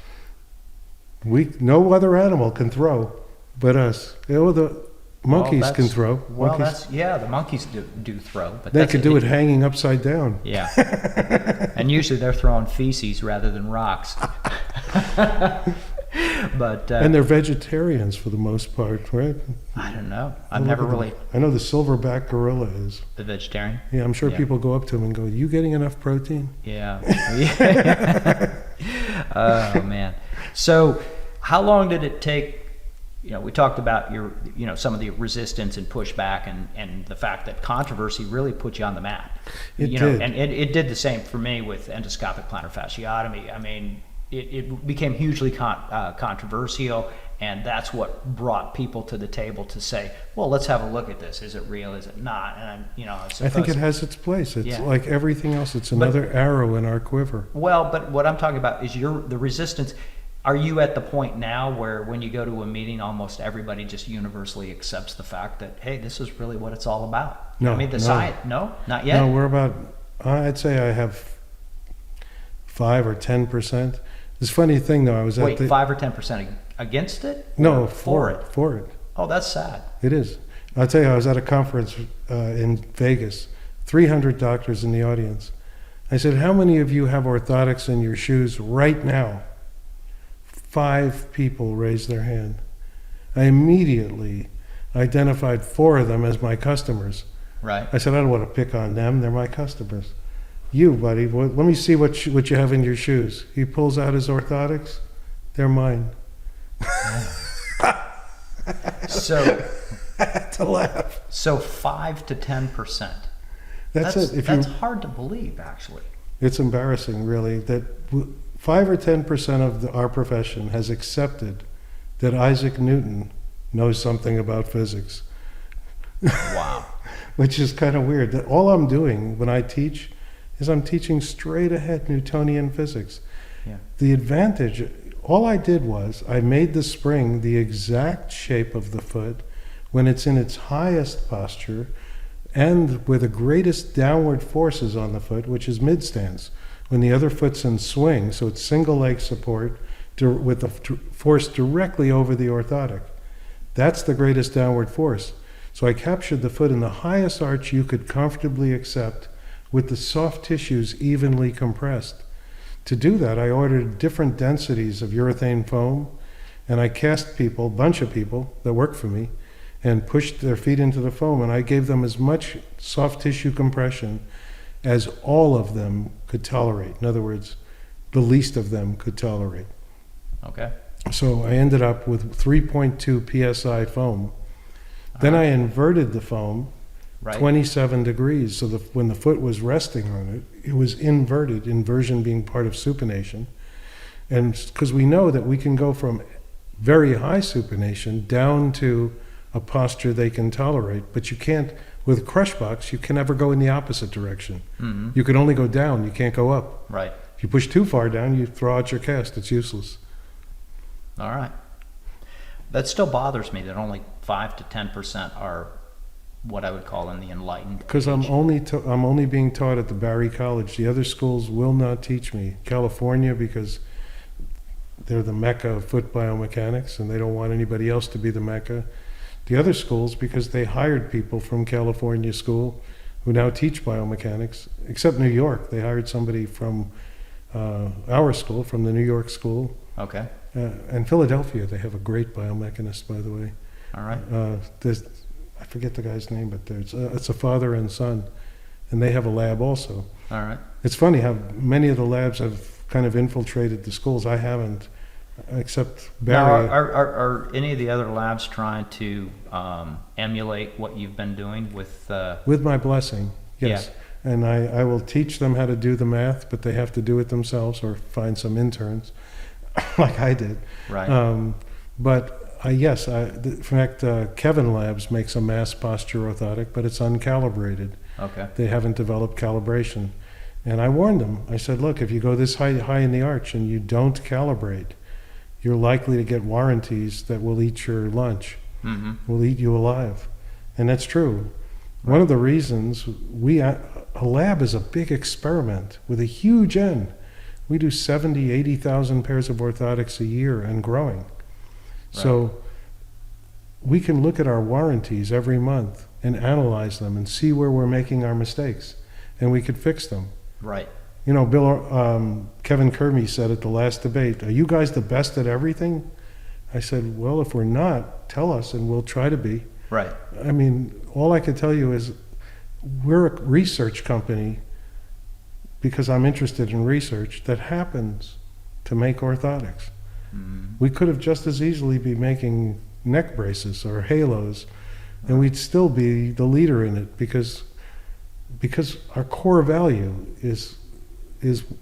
S3: No other animal can throw, but us. The monkeys can throw.
S2: Well,
S3: Monkeys,
S2: the monkeys do throw, but
S3: they can do it hanging upside down.
S2: Yeah, and usually they're throwing feces rather than rocks. But
S3: And they're vegetarians for the most part, right?
S2: I don't know. I've never really.
S3: I know the silverback gorilla is.
S2: The vegetarian.
S3: Yeah, I'm sure
S2: Yeah.
S3: people go up to him and go, "You getting enough protein?"
S2: Yeah. Oh man. So, how long did it take? We talked about some of the resistance and pushback, and the fact that controversy really put you on the map.
S3: It did.
S2: And it did the same for me with endoscopic plantar fasciotomy. I mean, it became hugely controversial, and that's what brought people to the table to say, well, let's have a look at this. Is it real? Is it not? And
S3: I think it has its place. It's
S2: Yeah.
S3: like everything else. It's another arrow in our quiver.
S2: Well, but what I'm talking about is the resistance. Are you at the point now where when you go to a meeting, almost everybody just universally accepts the fact that, hey, this is really what it's all about?
S3: No,
S2: I mean, the
S3: no.
S2: science, no, not yet.
S3: No, we're about, I'd say I have 5 or 10%. This funny thing though, I was
S2: Wait,
S3: at the
S2: 5 or 10% against it?
S3: no
S2: Or
S3: for it. For it.
S2: Oh, that's sad.
S3: It is. I'll tell you, I was at a conference in Vegas, 300 doctors in the audience. I said, how many of you have orthotics in your shoes right now? 5 people raised their hand. I I identified 4 of them as my customers.
S2: Right.
S3: I said, I don't want to pick on them. They're my customers. You, buddy, let me see what you have in your shoes. He pulls out his orthotics. They're mine.
S2: So
S3: I had to laugh.
S2: So 5 to 10%.
S3: That's it.
S2: That's hard to believe, actually.
S3: It's embarrassing, really, that 5 or 10% of our profession has accepted that Isaac Newton knows something about physics.
S2: Wow.
S3: Which is kind of weird. That all I'm doing when I teach is I'm teaching straight ahead Newtonian physics.
S2: Yeah.
S3: The advantage, all I did was I made the spring the exact shape of the foot when it's in its highest posture and where the greatest downward force is on the foot, which is mid-stance. When the other foot's in swing, so it's single leg support with the force directly over the orthotic. That's the greatest downward force. So I captured the foot in the highest arch you could comfortably accept with the soft tissues evenly compressed. To do that, I ordered different densities of urethane foam, and I cast a bunch of people that work for me, and pushed their feet into the foam, and I gave them as much soft tissue compression as all of them could tolerate. In other words, the least of them could tolerate.
S2: Okay.
S3: So I ended up with 3.2 psi foam. Then I inverted the foam 27 degrees, so when the foot was resting on it, it was inverted, inversion being part of supination. And because we know that we can go from very high supination down to a posture they can tolerate, but you can't, with crush box, you can never go in the opposite direction.
S2: Mm-hmm.
S3: You can only go down, you can't go up.
S2: Right.
S3: If you push too far down, you throw out your cast, it's useless.
S2: All right. That still bothers me that only 5 to 10% are what I would call in the enlightened
S3: Because I'm only being taught at the Barry College. The other schools will not teach me. California, because they're the mecca of foot biomechanics, and they don't want anybody else to be the mecca. The other schools, because they hired people from California school who now teach biomechanics, except New York. They hired somebody from our school, from the New York school.
S2: Okay.
S3: And Philadelphia, they have a great biomechanist, by the way.
S2: All right.
S3: I forget the guy's name, but it's a father and son, and they have a lab also.
S2: All right.
S3: It's funny how many of the labs have kind of infiltrated the schools. I haven't, except Barrett.
S2: Now, are any of the other labs trying to emulate what you've been doing with?
S3: With my blessing, yes.
S2: Yeah.
S3: And I will teach them how to do the math, but they have to do it themselves or find some interns, like I did.
S2: Right.
S3: Yes, in fact, Kevin Labs makes a mass posture orthotic, but it's uncalibrated.
S2: Okay.
S3: They haven't developed calibration. And I warned them. I said, look, if you go this high in the arch and you don't calibrate, you're likely to get warranties that will eat your lunch, will eat you alive. And that's true. Right. One of the reasons a lab is a big experiment with a huge N. We do 70, 80,000 pairs of orthotics a year and growing. Right. So we can look at our warranties every month and analyze them and see where we're making our mistakes, and we could fix them.
S2: Right.
S3: You know, Kevin Kermy said at the last debate, "Are you guys the best at everything?" I said, "Well, if we're not, tell us and we'll try to be."
S2: Right.
S3: I mean, all I can tell you is we're a research company because I'm interested in research that happens to make orthotics. We could have just as easily be making neck braces or halos, and we'd still be the leader in it because our core value is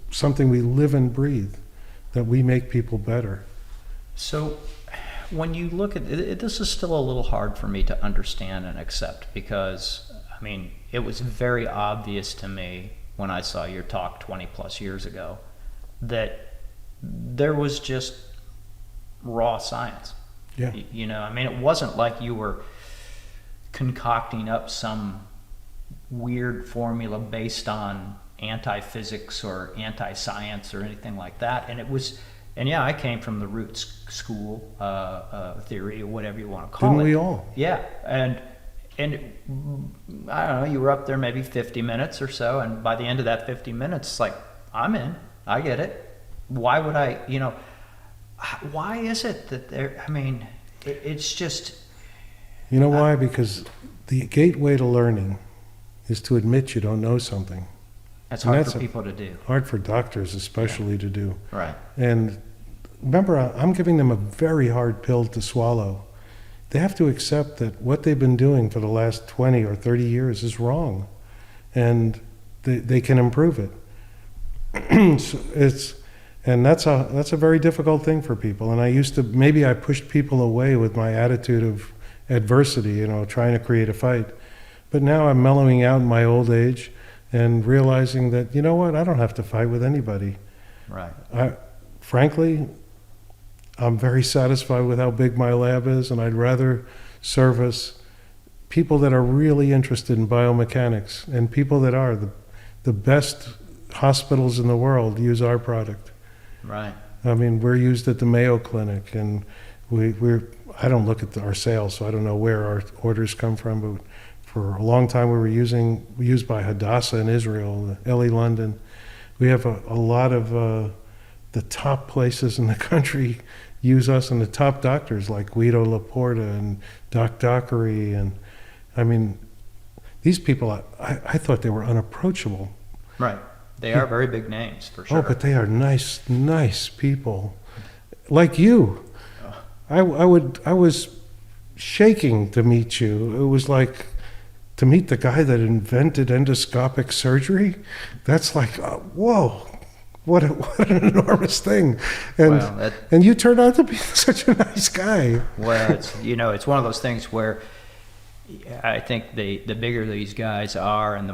S3: something we live and breathe, that we make people better.
S2: So when you look at it, this is still a little hard for me to understand and accept, because I mean, it was very obvious to me when I saw your talk 20 plus years ago that there was just raw science.
S3: Yeah.
S2: You know, I mean, it wasn't like you were concocting up some weird formula based on anti-physics or anti-science or anything like that. And yeah, I came from the roots school theory, or whatever you want to call it.
S3: Didn't we all?
S2: Yeah, and I don't know, you were up there maybe 50 minutes or so, and by the end of that 50 minutes, it's like, I'm in, I get it. Why would I, why is it that it's just...
S3: You know why? Because the gateway to learning is to admit you don't know something.
S2: That's hard for people to do.
S3: Hard for doctors especially to do.
S2: Right.
S3: And remember, I'm giving them a very hard pill to swallow. They have to accept that what they've been doing for the last 20 or 30 years is wrong, and they can improve it. That's a very difficult thing for people. And maybe I pushed people away with my attitude of adversity, trying to create a fight. But now I'm mellowing out in my old age and realizing that, you know what, I don't have to fight with anybody.
S2: Right.
S3: Frankly, I'm very satisfied with how big my lab is, and I'd rather service people that are really interested in biomechanics, and people that are the best hospitals in the world use our product.
S2: Right.
S3: I mean, we're used at the Mayo Clinic, and I don't look at our sales, so I don't know where our orders come from, but for a long time we were used by Hadassah in Israel, Eli London. We have a lot of the top places in the country use us, and the top doctors like Guido Laporta and Doc Dockery. And I mean, these people, I thought they were unapproachable.
S2: Right. They are very big names, for sure.
S3: Oh, but they are nice people. Like you. I was shaking to meet you. It was like to meet the guy that invented endoscopic surgery. That's like, whoa, what an enormous thing. And you turned out to be such a nice guy.
S2: Well, it's one of those things where I think the bigger these guys are, and the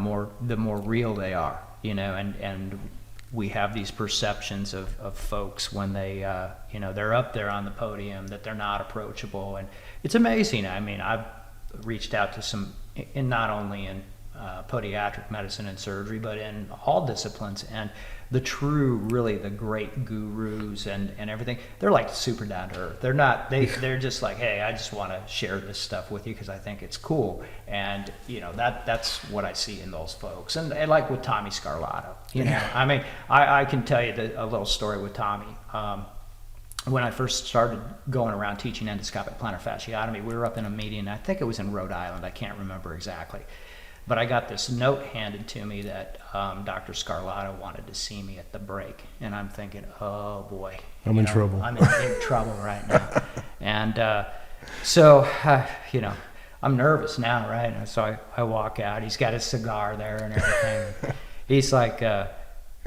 S2: more real they are, and we have these perceptions of folks when they, they're up there on the podium, that they're not approachable. And it's amazing. I mean, I've reached out to some, and not only in podiatric medicine and surgery, but in all disciplines. And the great gurus and everything, they're like super down to earth. They're just like, hey, I just want to share this stuff with you because I think it's cool. And, that's what I see in those folks. And like with Tommy Scarlato, I mean, I can tell you a little story with Tommy. When I first started going around teaching endoscopic plantar fasciotomy, we were up in a meeting, I think it was in Rhode Island, I can't remember exactly. But I got this note handed to me that Dr. Scarlato wanted to see me at the break. And I'm thinking, oh boy.
S3: I'm in trouble.
S2: I'm in big trouble right now. And so, I'm nervous now, right? And so I walk out. He's got his cigar there and everything. He's like,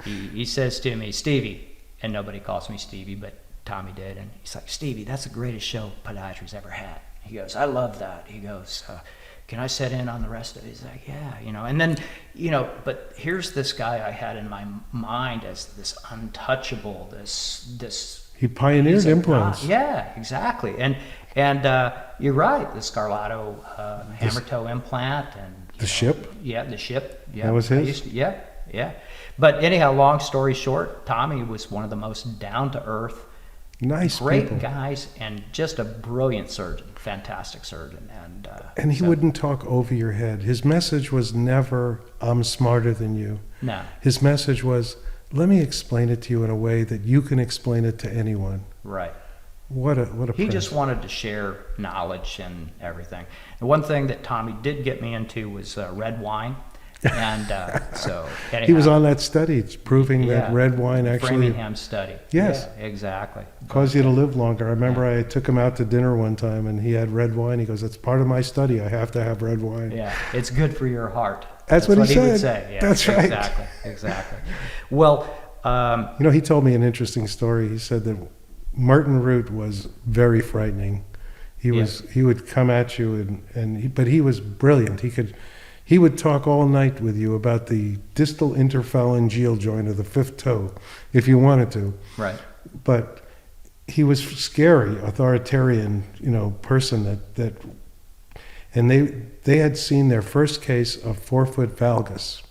S2: he says to me, Stevie, and nobody calls me Stevie, but Tommy did. And he's like, Stevie, that's the greatest show podiatry's ever had. He goes, I love that. He goes, can I set in on the rest of it? He's like, yeah, and then, but here's this guy I had in my mind as this untouchable, this.
S3: He pioneered implants.
S2: Yeah, exactly. And you're right, the Scarlato hammer toe implant and
S3: the ship.
S2: Yeah, the ship. Yeah,
S3: that was his.
S2: Yeah. But anyhow, long story short, Tommy was one of the most down to earth, great
S3: people.
S2: Guys, and just a brilliant surgeon, fantastic surgeon.
S3: And he wouldn't talk over your head. His message was never, I'm smarter than you.
S2: No.
S3: His message was, let me explain it to you in a way that you can explain it to anyone.
S2: Right.
S3: What a
S2: He just wanted to share knowledge and everything. And one thing that Tommy did get me into was red wine. And so anyhow,
S3: he was on that study proving that red wine actually
S2: Framingham study.
S3: Yes,
S2: yeah, exactly.
S3: Caused you to live longer. I remember I took him out to dinner one time and he had red wine. He goes, "That's part of my study. I have to have red wine."
S2: Yeah, it's good for your heart.
S3: That's what he
S2: would say. Yeah,
S3: that's right.
S2: Exactly. Well,
S3: he told me an interesting story. He said that Martin Root was very frightening. He would come at you but he was brilliant. He would talk all night with you about the distal interphalangeal joint of the fifth toe, if you wanted to.
S2: Right.
S3: But he was scary, authoritarian, person and they had seen their first case of forefoot valgus,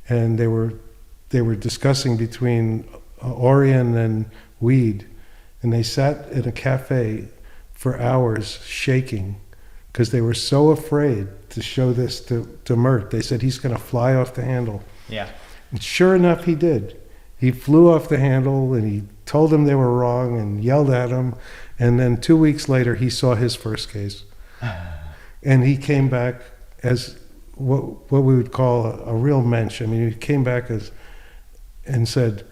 S3: and they were discussing between Orion and Weed, and they sat in a cafe for hours shaking because they were so afraid to show this to Mert. They said, he's going to fly off the handle.
S2: Yeah.
S3: And sure enough, he did. He flew off the handle and he told them they were wrong and yelled at them. And then 2 weeks later, he saw his first case. And he came back as what we would call a real mensch. I mean, he came back and said,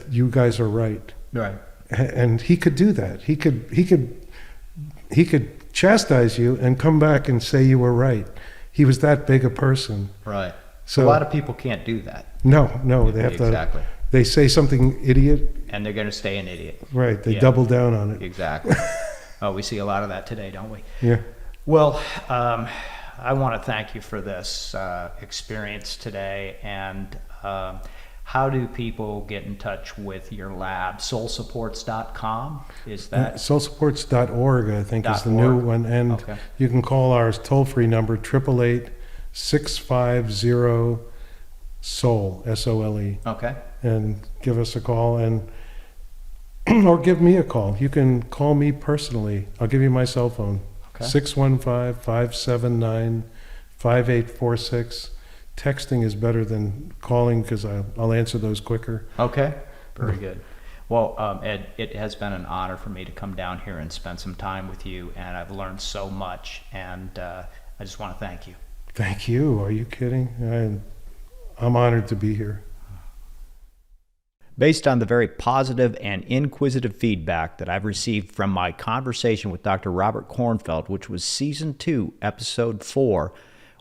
S3: you guys are right.
S2: Right.
S3: And he could do that. He could chastise you and come back and say you were right. He was that big a person.
S2: Right.
S3: So
S2: a lot of people can't do that.
S3: No, they have
S2: Exactly.
S3: to. They say something idiot,
S2: And they're going to stay an idiot.
S3: right? They double down on it.
S2: Exactly. We see a lot of that today, don't we?
S3: Yeah.
S2: Well, I want to thank you for this experience today. And how do people get in touch with your lab? Soulsupports.com? Is that?
S3: Soulsupports.org, I think, is the
S2: .org.
S3: new one. And
S2: Okay.
S3: you can call our toll-free number, 888-650-SOUL, S-O-L-E.
S2: Okay.
S3: And give us a call, and or give me a call. You can call me personally. I'll give you my cell phone.
S2: Okay.
S3: 615-579-5846. Texting is better than calling because I'll answer those quicker.
S2: Okay. Very good. Well, Ed, it has been an honor for me to come down here and spend some time with you, and I've learned so much, and I just want to thank you.
S3: Thank you. Are you kidding? I'm honored to be here.
S2: Based on the very positive and inquisitive feedback that I've received from my conversation with Dr. Robert Kornfeld, which was Season 2, Episode 4,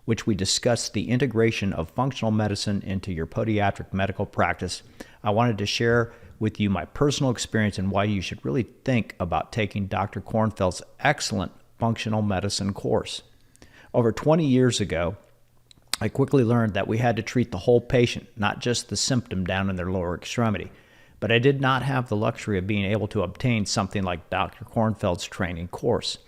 S2: which we discussed the integration of functional medicine into your podiatric medical practice, I wanted to share with you my personal experience and why you should really think about taking Dr. Kornfeld's excellent functional medicine course. Over 20 years ago, I quickly learned that we had to treat the whole patient, not just the symptom down in their lower extremity. But I did not have the luxury of being able to obtain something like Dr. Kornfeld's training course.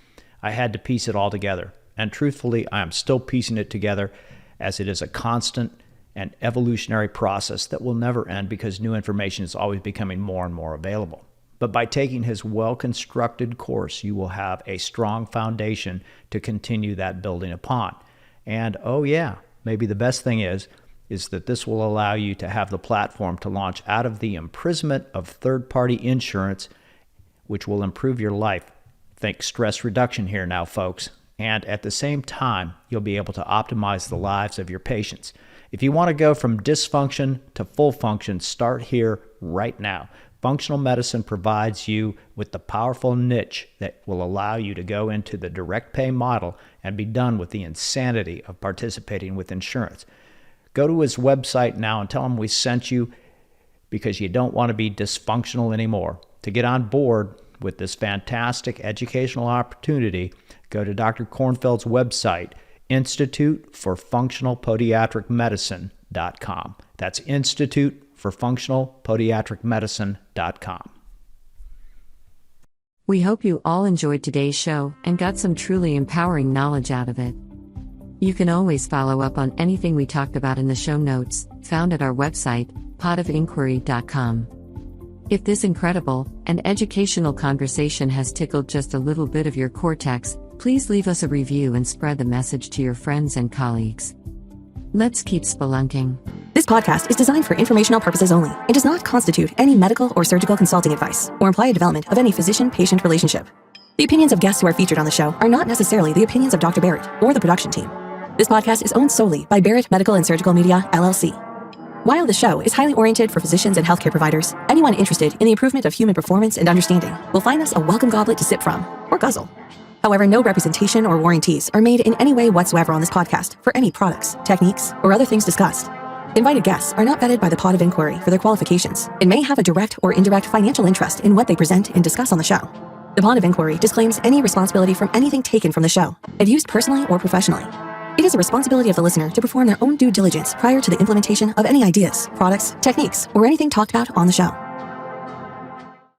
S2: I had to piece it all together. And truthfully, I am still piecing it together, as it is a constant and evolutionary process that will never end because new information is always becoming more and more available. But by taking his well-constructed course, you will have a strong foundation to continue that building upon. And oh yeah, maybe the best thing is that this will allow you to have the platform to launch out of the imprisonment of third-party insurance, which will improve your life. Think stress reduction here now, folks. And at the same time, you'll be able to optimize the lives of your patients. If you want to go from dysfunction to full function, start here right now. Functional medicine provides you with the powerful niche that will allow you to go into the direct pay model and be done with the insanity of participating with insurance. Go to his website now and tell him we sent you, because you don't want to be dysfunctional anymore. To get on board with this fantastic educational opportunity, go to Dr. Kornfeld's website, instituteforfunctionalpodiatricmedicine.com. That's instituteforfunctionalpodiatricmedicine.com.
S4: We hope you all enjoyed today's show and got some truly empowering knowledge out of it. You can always follow up on anything we talked about in the show notes, found at our website, potofinquiry.com. If this incredible and educational conversation has tickled just a little bit of your cortex, please leave us a review and spread the message to your friends and colleagues. Let's keep spelunking.
S5: This podcast is designed for informational purposes only and does not constitute any medical or surgical consulting advice or imply a development of any physician-patient relationship. The opinions of guests who are featured on the show are not necessarily the opinions of Dr. Barrett or the production team. This podcast is owned solely by Barrett Medical and Surgical Media, LLC. While the show is highly oriented for physicians and healthcare providers, anyone interested in the improvement of human performance and understanding will find this a welcome goblet to sip from, or guzzle. However, no representation or warranties are made in any way whatsoever on this podcast for any products, techniques, or other things discussed. Invited guests are not vetted by the Pod of Inquiry for their qualifications and may have a direct or indirect financial interest in what they present and discuss on the show. The Pod of Inquiry disclaims any responsibility from anything taken from the show and used personally or professionally. It is a responsibility of the listener to perform their own due diligence prior to the implementation of any ideas, products, techniques, or anything talked about on the show.